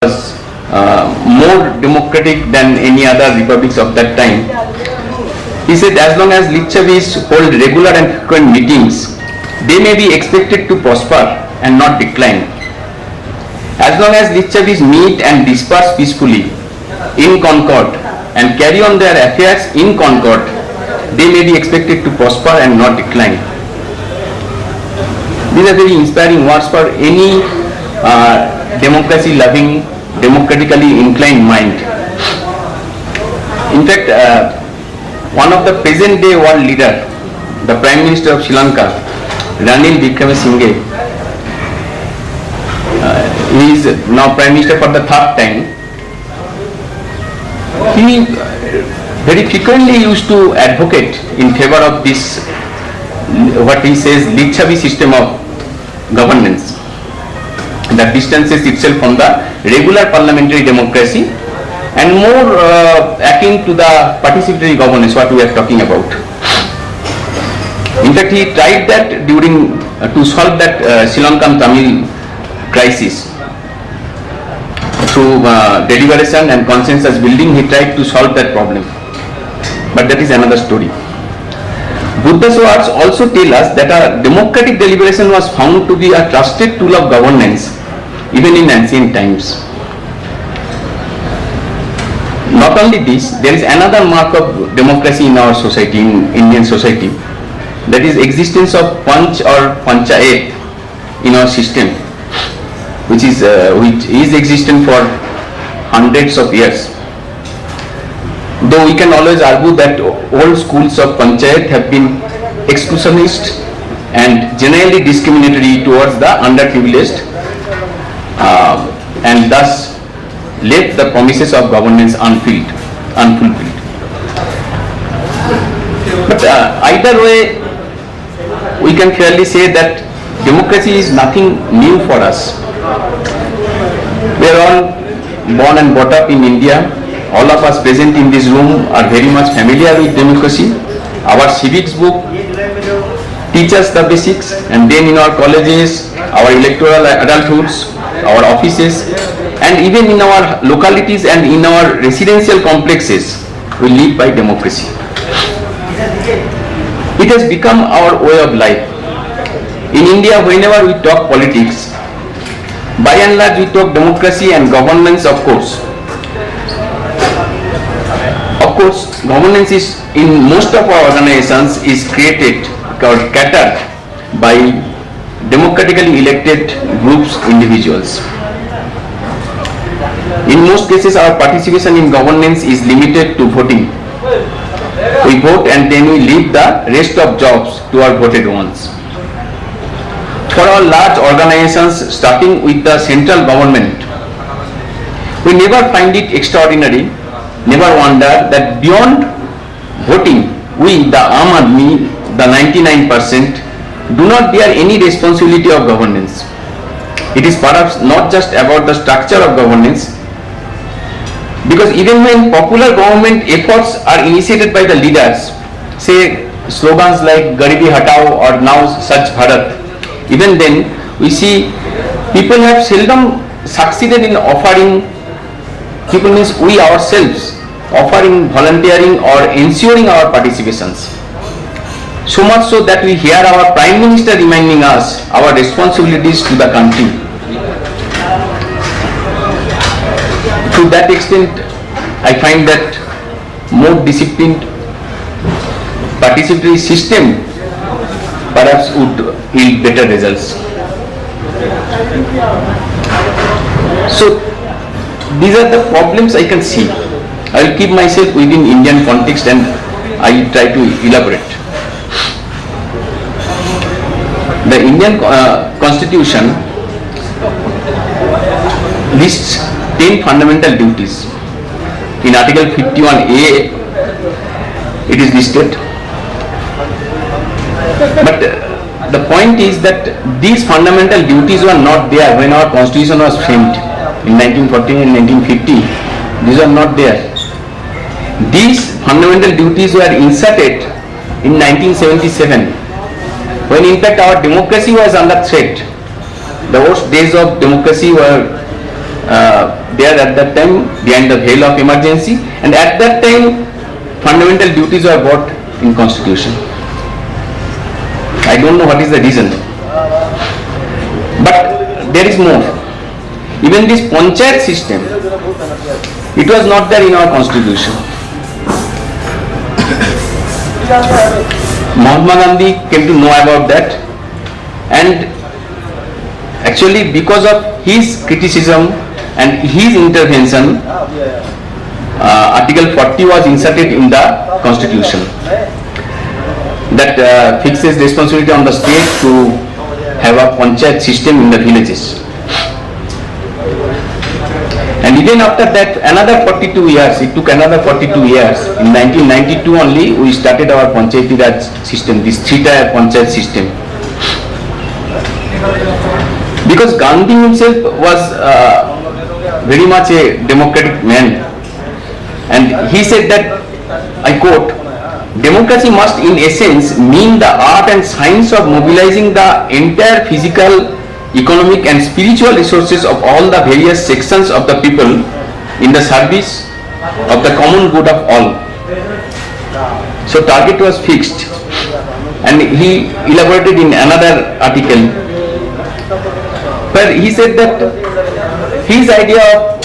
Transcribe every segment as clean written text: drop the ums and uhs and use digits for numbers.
was more democratic than any other republics of that time. He said as long as Lichavis hold regular and frequent meetings, they may be expected to prosper and not decline. As long as Lichavis meet and disperse peacefully in concord and carry on their affairs in concord, they may be expected to prosper and not decline. These are very inspiring words for any democracy-loving, democratically inclined mind. In fact, one of the present-day world leader, the Prime Minister of Sri Lanka, Ranil Wickremesinghe, he is now Prime Minister for the third time. He very frequently used to advocate in favor of this, what he says, Lichavi system of governance, that distances itself from the regular parliamentary democracy and more akin to the participatory governance what we are talking about. In fact, he tried that during to solve that Sri Lankan Tamil crisis through deliberation and consensus building. He tried to solve that problem, but that is another story. Buddha's words also tell us that a democratic deliberation was found to be a trusted tool of governance even in ancient times. Not only this, there is another mark of democracy in our society, in Indian society, that is existence of panch or panchayat in our system, which is existent for hundreds of years. Though we can always argue that old schools of panchayat have been exclusionist and generally discriminatory towards the underprivileged, and thus left the promises of governance unfulfilled. But either way, we can fairly say that democracy is nothing new for us. We are all born and brought up in India. All of us present in this room are very much familiar with democracy. Our civics book teaches the basics, and then in our colleges, our electoral adulthoods, our offices, and even in our localities and in our residential complexes, we live by democracy. It has become our way of life. In India, whenever we talk politics, by and large we talk democracy and governance, of course. Of course, governance is, in most of our organizations, is created or catered by democratically elected groups, individuals. In most cases, our participation in governance is limited to voting. We vote and then we leave the rest of jobs to our voted ones. For our large organizations, starting with the central government, we never find it extraordinary, never wonder that beyond voting, we, the Aam Aadmi, the 99%, do not bear any responsibility of governance. It is perhaps not just about the structure of governance, because even when popular government efforts are initiated by the leaders, say slogans like Garibi Hatao or now Swachh Bharat, even then we see people have seldom succeeded in offering, people means we ourselves, offering, volunteering or ensuring our participations. So much so that we hear our Prime Minister reminding us our responsibilities to the country. To that extent, I find that more disciplined participatory system perhaps would yield better results. So these are the problems I can see. I will keep myself within Indian context and I will try to elaborate. The Indian Constitution lists 10 fundamental duties. In Article 51A, it is listed. But the point is that these fundamental duties were not there when our Constitution was framed in 1940 and 1950. These are not there. These fundamental duties were inserted in 1977, when in fact our democracy was under threat. The worst days of democracy were there at that time behind the veil of emergency, and at that time fundamental duties were brought in constitution. I don't know what is the reason, but there is more. Even this panchayat system, it was not there in our constitution. Mahatma Gandhi came to know about that, and actually because of his criticism and his intervention, Article 40 was inserted in the constitution that fixes responsibility on the state to have a panchayat system in the villages. And even after that, another 42 years, it took another 42 years. In 1992 only, we started our Panchayati Raj system, this three-tier panchayat system. Because Gandhi himself was very much a democratic man. And he said that, I quote, "Democracy must in essence mean the art and science of mobilizing the entire physical, economic and spiritual resources of all the various sections of the people in the service of the common good of all." So target was fixed, and he elaborated in another article where he said that his idea of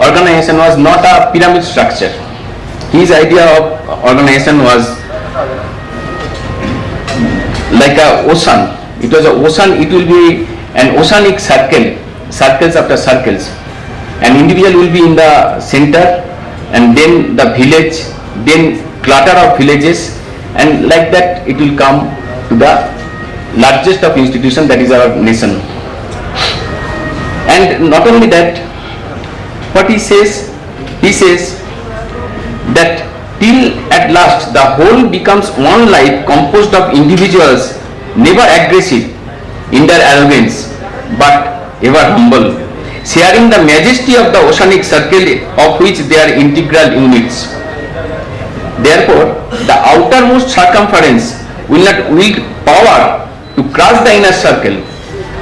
organization was not a pyramid structure. His idea of organization was like a ocean. It was an ocean, it will be an oceanic circle, circles after circles. An individual will be in the center, and then the village, then clutter of villages, and like that it will come to the largest of institutions, that is our nation. And not only that, what he says that till at last the whole becomes one life composed of individuals never aggressive in their arrogance but ever humble, sharing the majesty of the oceanic circle of which they are integral units. Therefore, the outermost circumference will not wield power to crush the inner circle,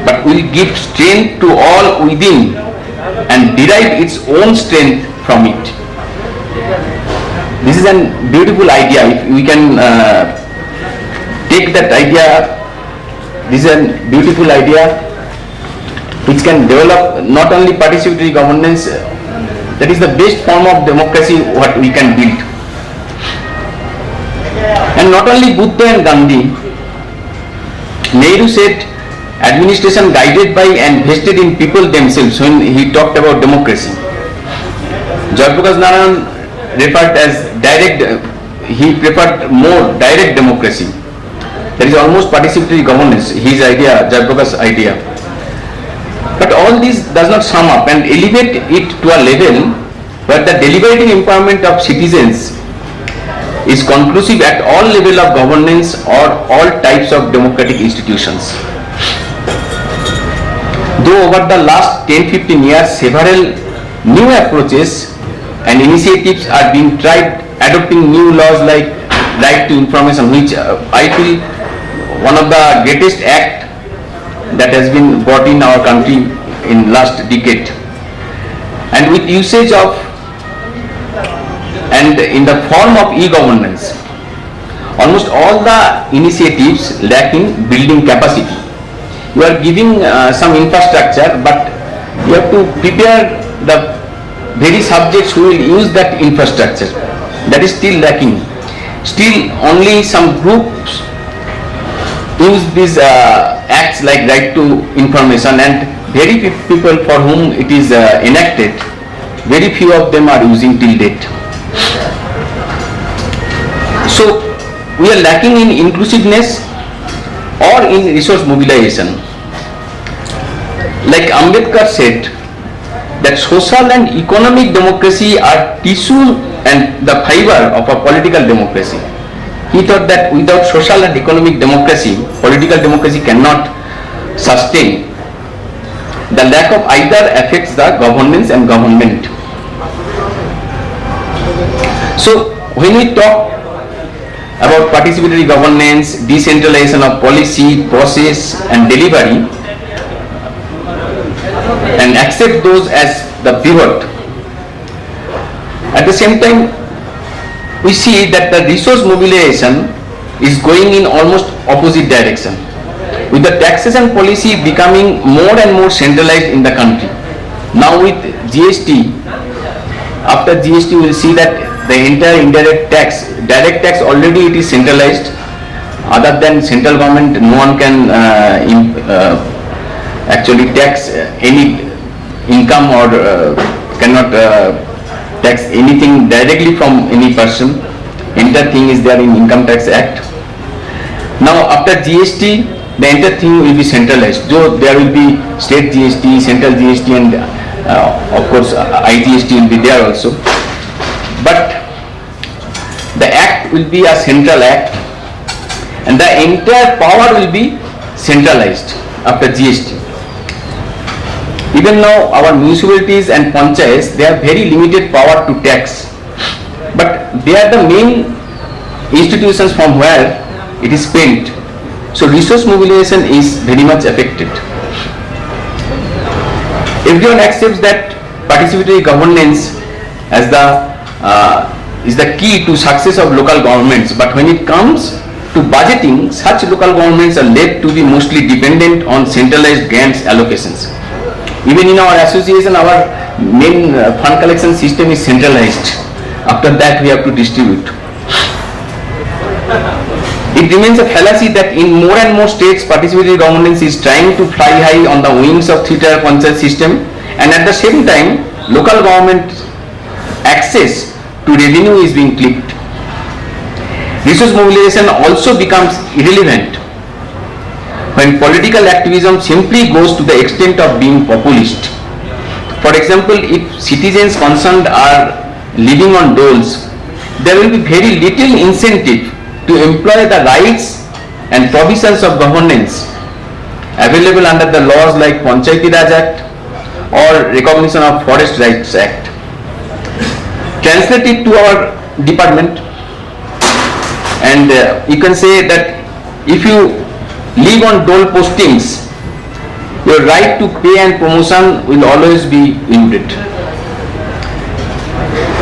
but will give strength to all within and derive its own strength from it. This is a beautiful idea. If we can take that idea, this is a beautiful idea which can develop not only participatory governance, that is the best form of democracy what we can build. And not only Buddha and Gandhi, Nehru said administration guided by and vested in people themselves when he talked about democracy. Jayaprakash Narayan referred as direct, he preferred more direct democracy. That is almost participatory governance, his idea, Jayaprakash's idea. But all this does not sum up and elevate it to a level where the deliberative empowerment of citizens is conclusive at all level of governance or all types of democratic institutions. Though over the last 10-15 years several new approaches and initiatives are being tried, adopting new laws like right to information, which I feel one of the greatest act that has been brought in our country in last decade, and with usage of and in the form of e-governance. Almost all the initiatives lacking building capacity. You are giving some infrastructure, but you have to prepare the very subjects who will use that infrastructure. That is still lacking. Still only some groups use these acts like right to information, and very few people for whom it is enacted, very few of them are using till date. So we are lacking in inclusiveness or in resource mobilization. Like Ambedkar said that social and economic democracy are tissue and the fiber of a political democracy. He thought that without social and economic democracy, political democracy cannot sustain. The lack of either affects the governance and government. So when we talk about participatory governance, decentralization of policy, process and delivery, and accept those as the pivot. At the same time, we see that the resource mobilization is going in almost opposite direction, with the taxation policy becoming more and more centralized in the country. Now with GST, after GST we will see that the entire indirect tax, direct tax already it is centralized. Other than central government, no one can actually tax any income or cannot tax anything directly from any person. Entire thing is there in Income Tax Act. Now after GST, the entire thing will be centralized. So there will be state GST, central GST, and of course IGST will be there also. But the act will be a central act, and the entire power will be centralized after GST. Even now our municipalities and panchayats, they have very limited power to tax, but they are the main institutions from where it is spent. So resource mobilization is very much affected. Everyone accepts that participatory governance as is the key to success of local governments, but when it comes to budgeting, such local governments are led to be mostly dependent on centralized grants allocations. Even in our association, our main fund collection system is centralized. After that we have to distribute. It remains a fallacy that in more and more states, participatory governance is trying to fly high on the wings of three-tier panchayat system, and at the same time local government access to revenue is being clipped. Resource mobilization also becomes irrelevant when political activism simply goes to the extent of being populist. For example, if citizens concerned are living on doles, there will be very little incentive to employ the rights and provisions of governance available under the laws like Panchayati Raj Act or recognition of Forest Rights Act. Translate it to our department, and you can say that if you live on dole postings, your right to pay and promotion will always be limited.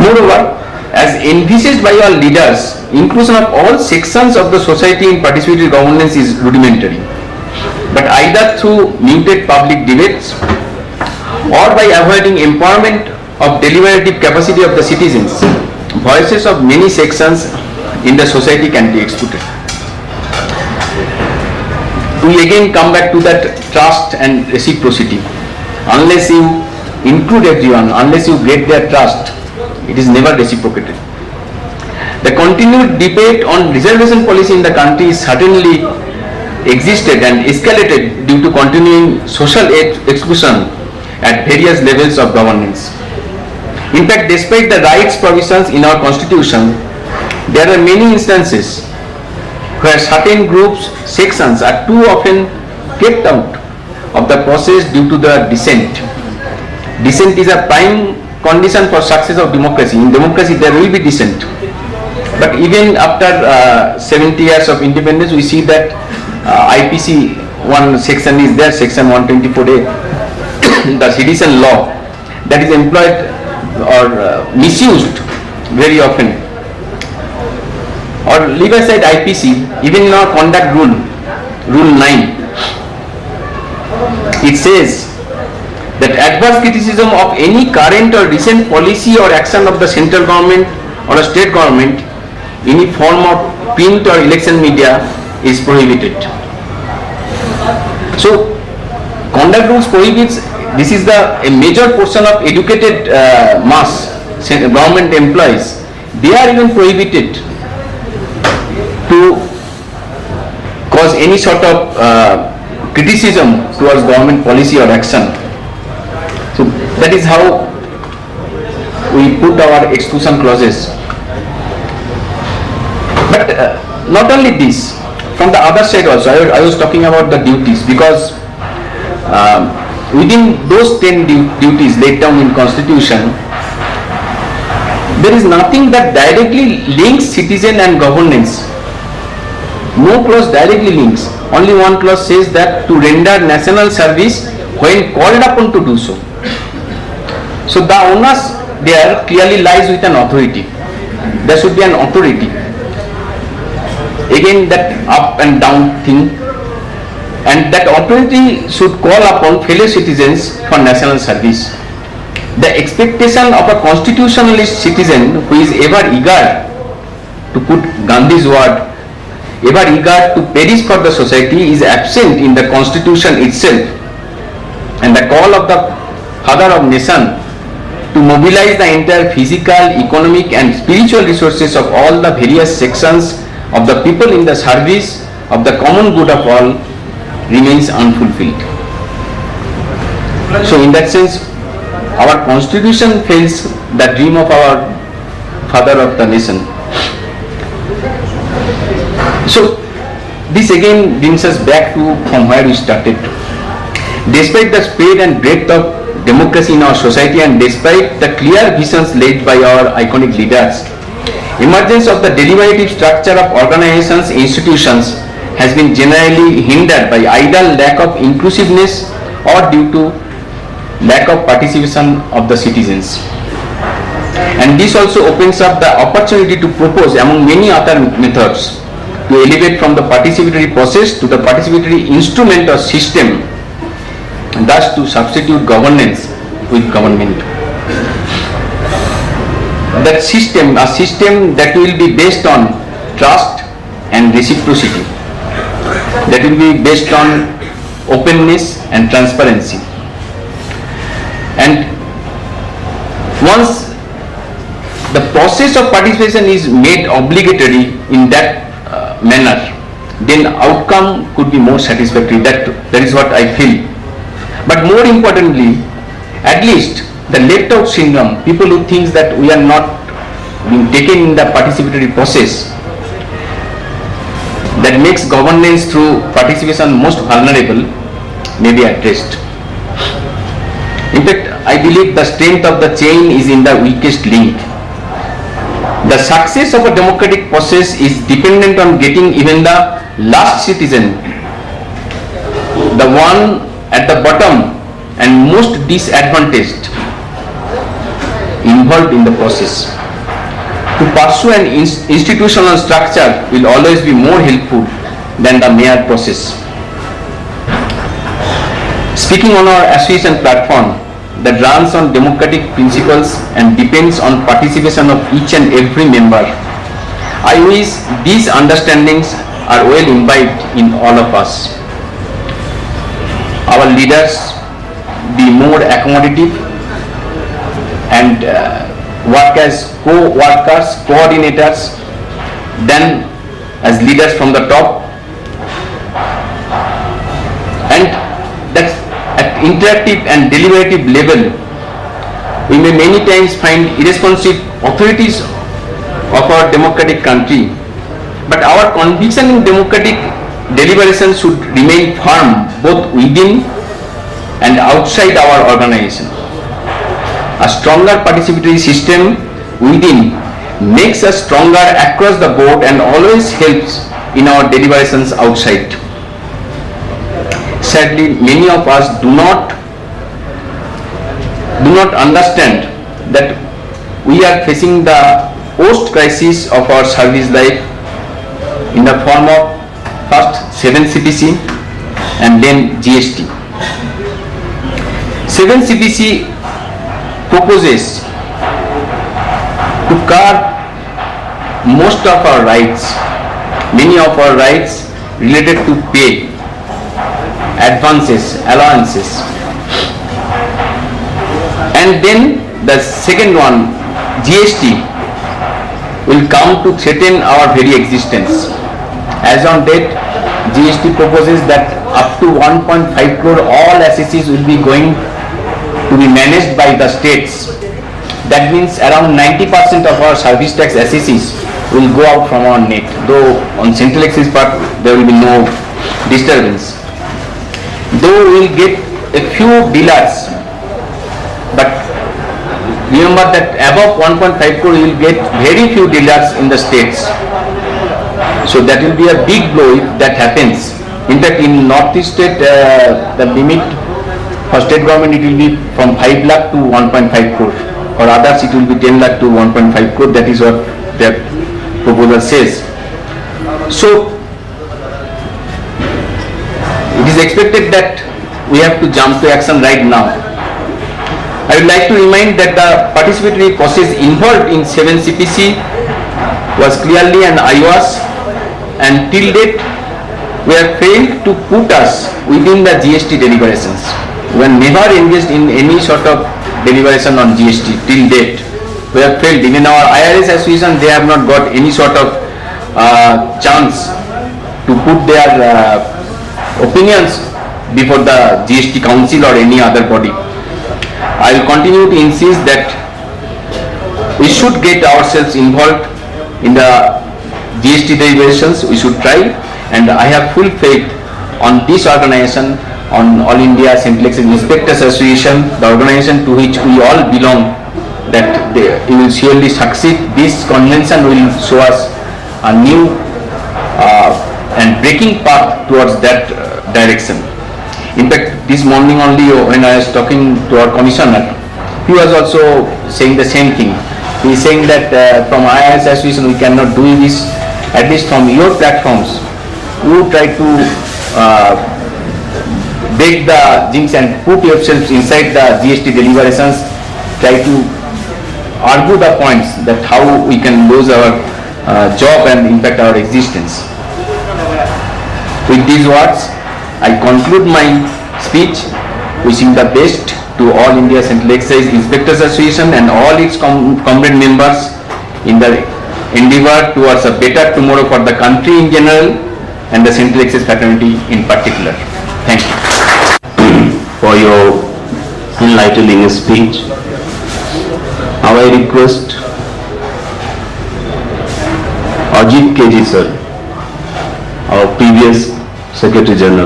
Moreover, as envisaged by our leaders, inclusion of all sections of the society in participatory governance is rudimentary, but either through muted public debates or by avoiding empowerment of deliberative capacity of the citizens, voices of many sections in the society can be excluded. We again come back to that trust and reciprocity. Unless you include everyone, unless you get their trust, it is never reciprocated. The continued debate on reservation policy in the country certainly existed and escalated due to continuing social exclusion at various levels of governance. In fact, despite the rights provisions in our constitution, there are many instances where certain groups, sections are too often kept out of the process due to the dissent. Dissent is a prime condition for success of democracy. In democracy there will be dissent. But even after 70 years of independence, we see that IPC one section is there, section 124A, the sedition law, that is employed or misused very often. Or leave aside IPC, even in our conduct rule, rule 9, it says that adverse criticism of any current or recent policy or action of the central government or a state government in the form of print or election media is prohibited. So conduct rules prohibits, this is a major portion of educated mass government employees, they are even prohibited to cause any sort of criticism towards government policy or action. So that is how we put our exclusion clauses. But not only this, from the other side also, I was talking about the duties, because within those 10 duties laid down in constitution, there is nothing that directly links citizen and governance. No clause directly links. Only one clause says that to render national service when called upon to do so. So the onus there clearly lies with an authority. There should be an authority. Again, that up and down thing, and that authority should call upon fellow citizens for national service. The expectation of a constitutionalist citizen who is ever eager to put Gandhi's word, ever eager to perish for the society, is absent in the constitution itself. And the call of the father of nation to mobilize the entire physical, economic and spiritual resources of all the various sections of the people in the service of the common good of all remains unfulfilled. So in that sense, our constitution fails the dream of our father of the nation. So this again brings us back to from where we started. Despite the spread and breadth of democracy in our society and despite the clear visions laid by our iconic leaders, emergence of the deliberative structure of organizations, institutions has been generally hindered by either lack of inclusiveness or due to lack of participation of the citizens. And this also opens up the opportunity to propose, among many other methods, to elevate from the participatory process to the participatory instrument or system, and thus to substitute governance with government. That system, a system that will be based on trust and reciprocity, that will be based on openness and transparency. And once the process of participation is made obligatory in that manner, then outcome could be more satisfactory. That is what I feel. But more importantly, at least the left out syndrome, people who think that we are not being taken in the participatory process, that makes governance through participation most vulnerable, may be addressed. In fact, I believe the strength of the chain is in the weakest link. The success of a democratic process is dependent on getting even the last citizen, the one at the bottom and most disadvantaged, involved in the process. To pursue an institutional structure will always be more helpful than the mere process. Speaking on our association platform that runs on democratic principles and depends on participation of each and every member, I wish these understandings are well imbibed in all of us. Our leaders be more accommodative and work as co-workers, coordinators, than as leaders from the top. And that's at interactive and deliberative level, we may many times find irresponsive authorities of our democratic country. But our conviction in democratic deliberation should remain firm both within and outside our organization. A stronger participatory system within makes us stronger across the board and always helps in our deliberations outside. Sadly, many of us do not understand that we are facing the post-crisis of our service life in the form of first 7 CPC and then GST. 7 CPC proposes to curb most of our rights, many of our rights related to pay, advances, allowances. And then the second one, GST, will come to threaten our very existence. As on date, GST proposes that up to 1.5 crore all assessees will be going to be managed by the states. That means around 90% of our service tax assessees will go out from our net, though on central excise part there will be no disturbance. Though we will get a few dealers, but remember that above 1.5 crore you will get very few dealers in the states. So that will be a big blow if that happens. In fact, in Northeast state, the limit For state government, it will be from 5 lakh to 1.5 crore. For others, it will be 10 lakh to 1.5 crore. That is what their proposal says. So, it is expected that we have to jump to action right now. I would like to remind that the participatory process involved in 7 CPC was clearly an IOS, and till date we have failed to put us within the GST deliberations. We are never engaged in any sort of deliberation on GST till date. We have failed. Even our IRS association, they have not got any sort of chance to put their opinions before the GST Council or any other body. I will continue to insist that we should get ourselves involved in the GST deliberations. We should try, and I have full faith on this organization, on All India Central Election Inspectors Association, the organization to which we all belong, that they will surely succeed. This convention will show us a new and breaking path towards that direction. In fact, this morning only when I was talking to our commissioner, he was also saying the same thing. He is saying that from IICEI'S association we cannot do this. At least from your platforms, you try to break the jinx and put yourselves inside the GST deliberations. Try to argue the points that how we can lose our job and impact our existence. With these words, I conclude my speech, wishing the best to All India Central Excise Inspectors Association and all its comrade members in the endeavor towards a better tomorrow for the country in general and the Central Excise fraternity in particular. Thank you for your enlightening speech. Now I request Ajit KG sir, our previous Secretary General.